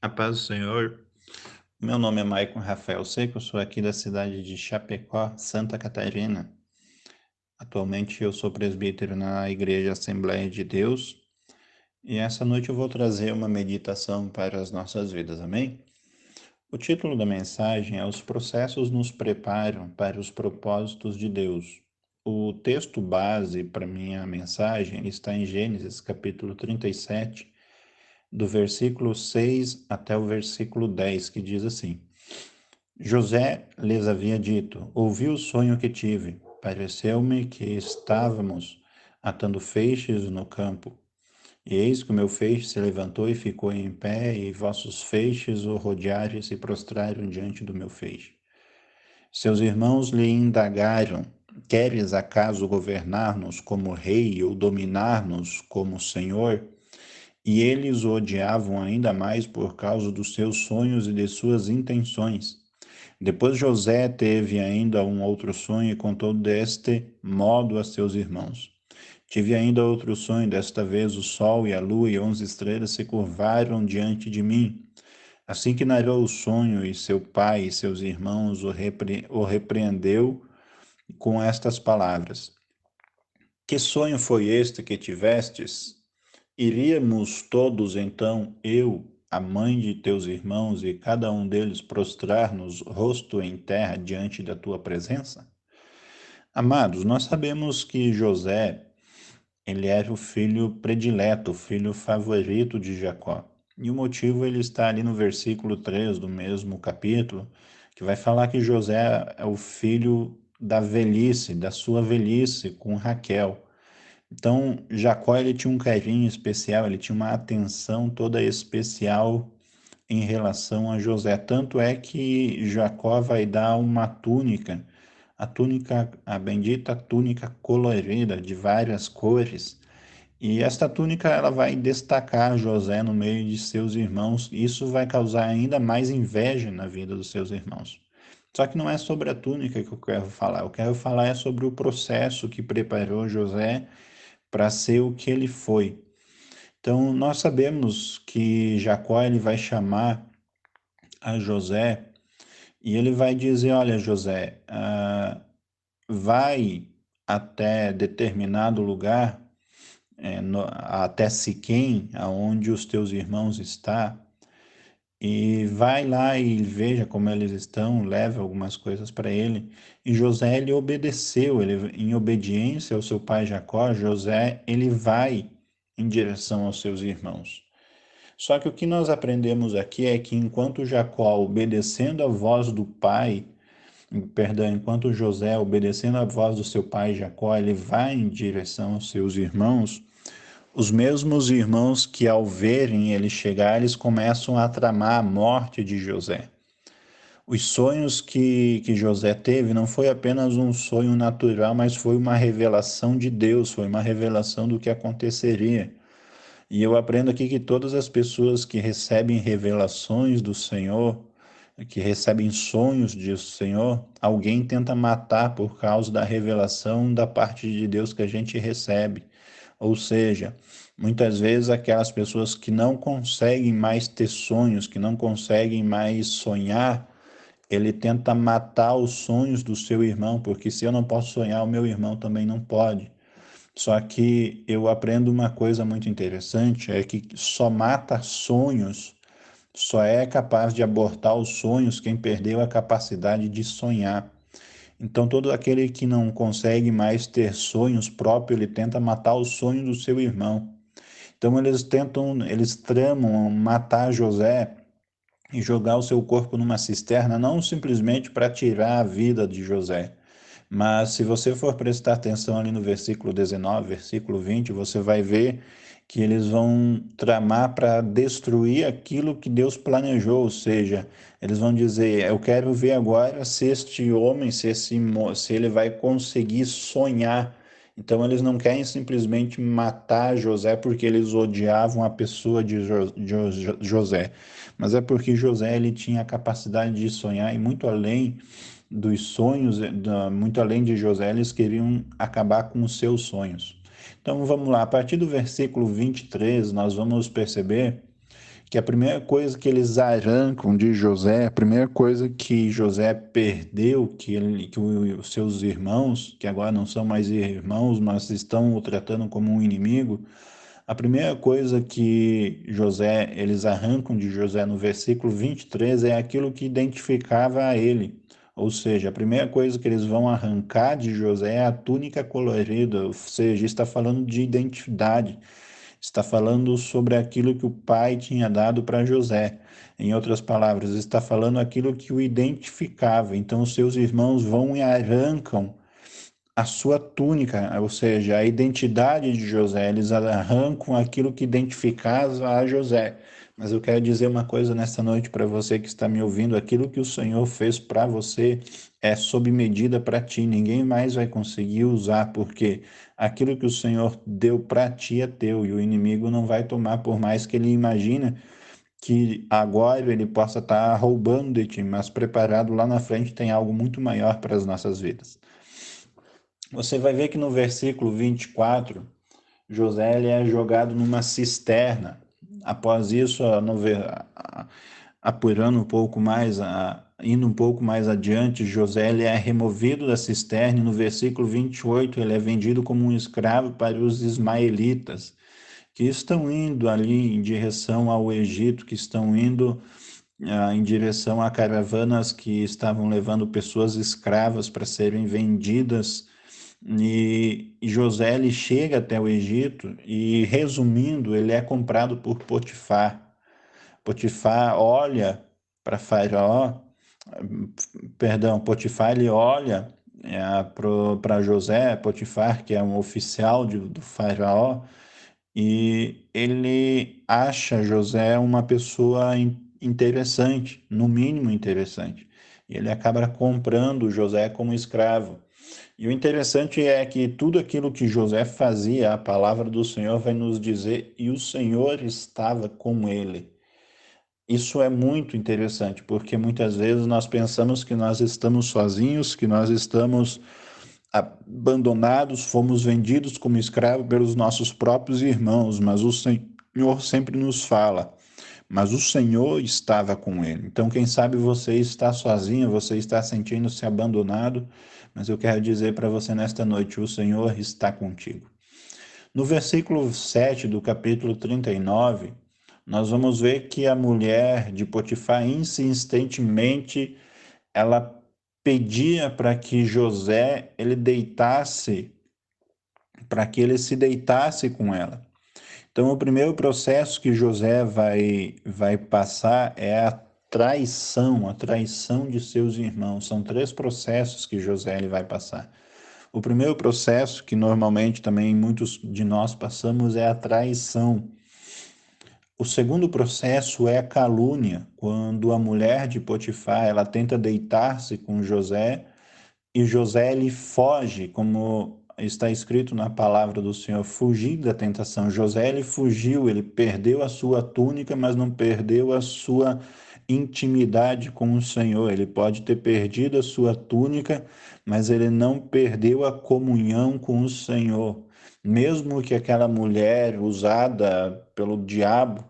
A paz do Senhor. Meu nome é Maicon Rafael Seco, eu sou aqui da cidade de Chapecó, Santa Catarina. Atualmente eu sou presbítero na Igreja Assembleia de Deus e essa noite eu vou trazer uma meditação para as nossas vidas, amém? O título da mensagem é Os processos nos preparam para os propósitos de Deus. O texto base para minha mensagem está em Gênesis capítulo 37, do versículo 6 até o versículo 10, que diz assim: José lhes havia dito: Ouvi o sonho que tive. Pareceu-me que estávamos atando feixes no campo. E eis que o meu feixe se levantou e ficou em pé, e vossos feixes o rodearam e se prostraram diante do meu feixe. Seus irmãos lhe indagaram: Queres acaso governar-nos como rei ou dominar-nos como senhor? E eles o odiavam ainda mais por causa dos seus sonhos e de suas intenções. Depois José teve ainda um outro sonho e contou deste modo a seus irmãos. Tive ainda outro sonho, desta vez o sol e a lua e 11 estrelas se curvaram diante de mim. Assim que narrou o sonho, e seu pai e seus irmãos o repreendeu com estas palavras: Que sonho foi este que tivestes? Iríamos todos então, eu, a mãe de teus irmãos e cada um deles prostrar-nos rosto em terra diante da tua presença? Amados, nós sabemos que José, ele era o filho predileto, o filho favorito de Jacó. E o motivo ele está ali no versículo 3 do mesmo capítulo, que vai falar que José é o filho da velhice, da sua velhice com Raquel. Então, Jacó ele tinha um carinho especial, ele tinha uma atenção toda especial em relação a José. Tanto é que Jacó vai dar uma túnica, a bendita túnica colorida de várias cores. E esta túnica ela vai destacar José no meio de seus irmãos. Isso vai causar ainda mais inveja na vida dos seus irmãos. Só que não é sobre a túnica que eu quero falar. Eu quero falar é sobre o processo que preparou José para ser o que ele foi. Então, nós sabemos que Jacó ele vai chamar a José e ele vai dizer: Olha, José, vai até determinado lugar, até Siquém, aonde os teus irmãos estão, e vai lá e veja como eles estão, leva algumas coisas para ele. E José ele obedeceu, ele em obediência ao seu pai Jacó, José ele vai em direção aos seus irmãos. Só que o que nós aprendemos aqui é que enquanto Jacó obedecendo a voz do pai, perdão, enquanto José obedecendo a voz do seu pai Jacó, ele vai em direção aos seus irmãos, os mesmos irmãos que ao verem ele chegar, eles começam a tramar a morte de José. Os sonhos que José teve não foi apenas um sonho natural, mas foi uma revelação de Deus, foi uma revelação do que aconteceria. E eu aprendo aqui que todas as pessoas que recebem revelações do Senhor, que recebem sonhos do Senhor, alguém tenta matar por causa da revelação da parte de Deus que a gente recebe. Ou seja, muitas vezes aquelas pessoas que não conseguem mais ter sonhos, que não conseguem mais sonhar, ele tenta matar os sonhos do seu irmão, porque se eu não posso sonhar, o meu irmão também não pode. Só que eu aprendo uma coisa muito interessante, é que só mata sonhos, só é capaz de abortar os sonhos quem perdeu a capacidade de sonhar. Então, todo aquele que não consegue mais ter sonhos próprios, ele tenta matar os sonhos do seu irmão. Então, eles tramam matar José e jogar o seu corpo numa cisterna, não simplesmente para tirar a vida de José, mas se você for prestar atenção ali no versículo 19, versículo 20, você vai ver que eles vão tramar para destruir aquilo que Deus planejou, ou seja, eles vão dizer: Eu quero ver agora se este homem, se ele vai conseguir sonhar. Então, eles não querem simplesmente matar José porque eles odiavam a pessoa de José, mas é porque José ele tinha a capacidade de sonhar e muito além dos sonhos, muito além de José, eles queriam acabar com os seus sonhos. Então vamos lá, a partir do versículo 23, nós vamos perceber que a primeira coisa que eles arrancam de José, a primeira coisa que José perdeu, os seus irmãos, que agora não são mais irmãos, mas estão o tratando como um inimigo, a primeira coisa que eles arrancam de José no versículo 23 é aquilo que identificava a ele. Ou seja, a primeira coisa que eles vão arrancar de José é a túnica colorida, ou seja, está falando de identidade, está falando sobre aquilo que o pai tinha dado para José. Em outras palavras, está falando aquilo que o identificava. Então, os seus irmãos vão e arrancam a sua túnica, ou seja, a identidade de José, eles arrancam aquilo que identificava a José. Mas eu quero dizer uma coisa nesta noite para você que está me ouvindo: aquilo que o Senhor fez para você é sob medida para ti, ninguém mais vai conseguir usar, porque aquilo que o Senhor deu para ti é teu, e o inimigo não vai tomar, por mais que ele imagine que agora ele possa estar roubando de ti, mas preparado lá na frente tem algo muito maior para as nossas vidas. Você vai ver que no versículo 24, José ele é jogado numa cisterna. Após isso, apurando um pouco mais, indo um pouco mais adiante, José ele é removido da cisterna e no versículo 28 ele é vendido como um escravo para os ismaelitas, que estão indo ali em direção ao Egito, que estão indo em direção a caravanas que estavam levando pessoas escravas para serem vendidas. E José ele chega até o Egito e, resumindo, ele é comprado por Potifar. Potifar olha para Faraó, Potifar ele olha para José, Potifar, que é um oficial do Faraó, e ele acha José uma pessoa interessante, no mínimo interessante. E ele acaba comprando José como escravo. E o interessante é que tudo aquilo que José fazia, a palavra do Senhor vai nos dizer, e o Senhor estava com ele. Isso é muito interessante, porque muitas vezes nós pensamos que nós estamos sozinhos, que nós estamos abandonados, fomos vendidos como escravos pelos nossos próprios irmãos, mas o Senhor sempre nos fala, mas o Senhor estava com ele. Então, quem sabe você está sozinho, você está sentindo-se abandonado, mas eu quero dizer para você nesta noite, o Senhor está contigo. No versículo 7 do capítulo 39, nós vamos ver que a mulher de Potifar insistentemente ela pedia para que José ele deitasse, para que ele se deitasse com ela. Então, o primeiro processo que José vai passar é a traição de seus irmãos. São 3 processos que José ele vai passar. O primeiro processo, que normalmente também muitos de nós passamos, é a traição. O segundo processo é a calúnia, quando a mulher de Potifar ela tenta deitar-se com José e José ele foge, como está escrito na palavra do Senhor, fugir da tentação. José ele fugiu, ele perdeu a sua túnica, mas não perdeu a sua intimidade com o Senhor. Ele pode ter perdido a sua túnica, mas ele não perdeu a comunhão com o Senhor. Mesmo que aquela mulher usada pelo diabo,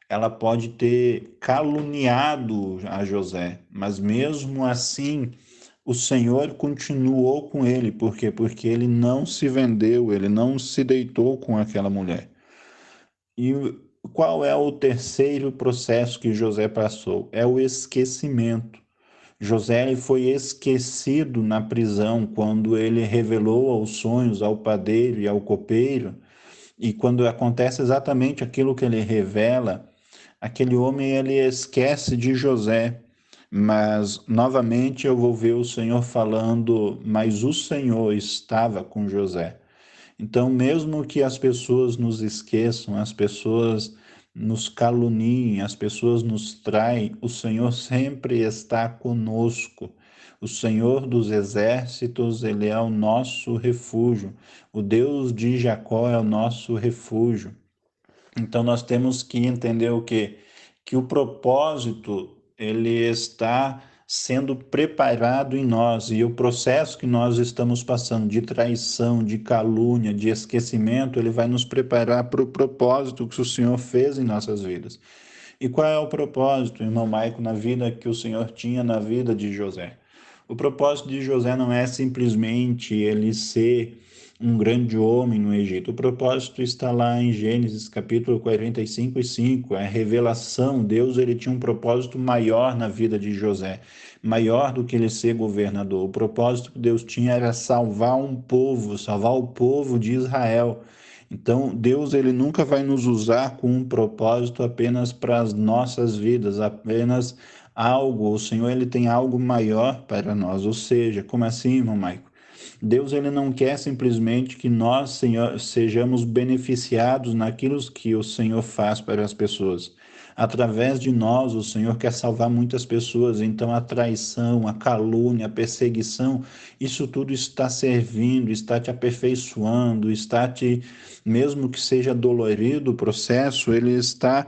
ela pode ter caluniado a José, mas mesmo assim o Senhor continuou com ele. Por quê? Porque ele não se vendeu, ele não se deitou com aquela mulher. E qual é o terceiro processo que José passou? É o esquecimento. José ele foi esquecido na prisão quando ele revelou aos sonhos ao padeiro e ao copeiro, e quando acontece exatamente aquilo que ele revela, aquele homem ele esquece de José. Mas novamente eu vou ver o Senhor falando, mas o Senhor estava com José. Então, mesmo que as pessoas nos esqueçam, as pessoas nos caluniem, as pessoas nos traem, o Senhor sempre está conosco. O Senhor dos exércitos, ele é o nosso refúgio. O Deus de Jacó é o nosso refúgio. Então nós temos que entender o quê? Que o propósito ele está sendo preparado em nós, e o processo que nós estamos passando de traição, de calúnia, de esquecimento, ele vai nos preparar para o propósito que o Senhor fez em nossas vidas. E qual é o propósito, irmão Maico, na vida que o Senhor tinha na vida de José? O propósito de José não é simplesmente ele ser um grande homem no Egito. O propósito está lá em Gênesis, capítulo 45 e 5. É a revelação. Deus ele tinha um propósito maior na vida de José, maior do que ele ser governador. O propósito que Deus tinha era salvar um povo, salvar o povo de Israel. Então, Deus ele nunca vai nos usar com um propósito apenas para as nossas vidas, apenas algo. O Senhor ele tem algo maior para nós. Ou seja, como assim, irmão Maico? Deus ele não quer simplesmente que nós, Senhor, sejamos beneficiados naquilo que o Senhor faz para as pessoas. Através de nós, o Senhor quer salvar muitas pessoas. Então, a traição, a calúnia, a perseguição, isso tudo está servindo, está te aperfeiçoando, está te, mesmo que seja dolorido o processo, ele está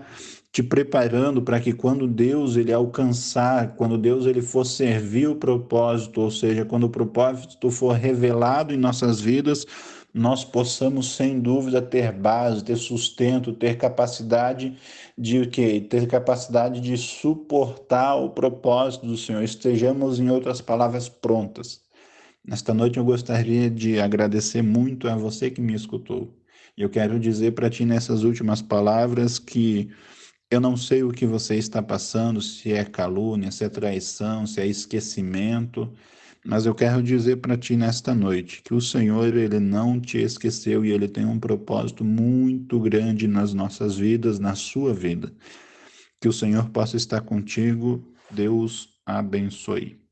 te preparando para que quando Deus ele alcançar, quando Deus ele for servir o propósito, ou seja, quando o propósito for revelado em nossas vidas, nós possamos sem dúvida ter base, ter sustento, ter capacidade de o quê? Ter capacidade de suportar o propósito do Senhor. Estejamos, em outras palavras, prontas. Nesta noite eu gostaria de agradecer muito a você que me escutou. Eu quero dizer para ti nessas últimas palavras que eu não sei o que você está passando, se é calúnia, se é traição, se é esquecimento, mas eu quero dizer para ti nesta noite que o Senhor, ele não te esqueceu e ele tem um propósito muito grande nas nossas vidas, na sua vida. Que o Senhor possa estar contigo. Deus abençoe.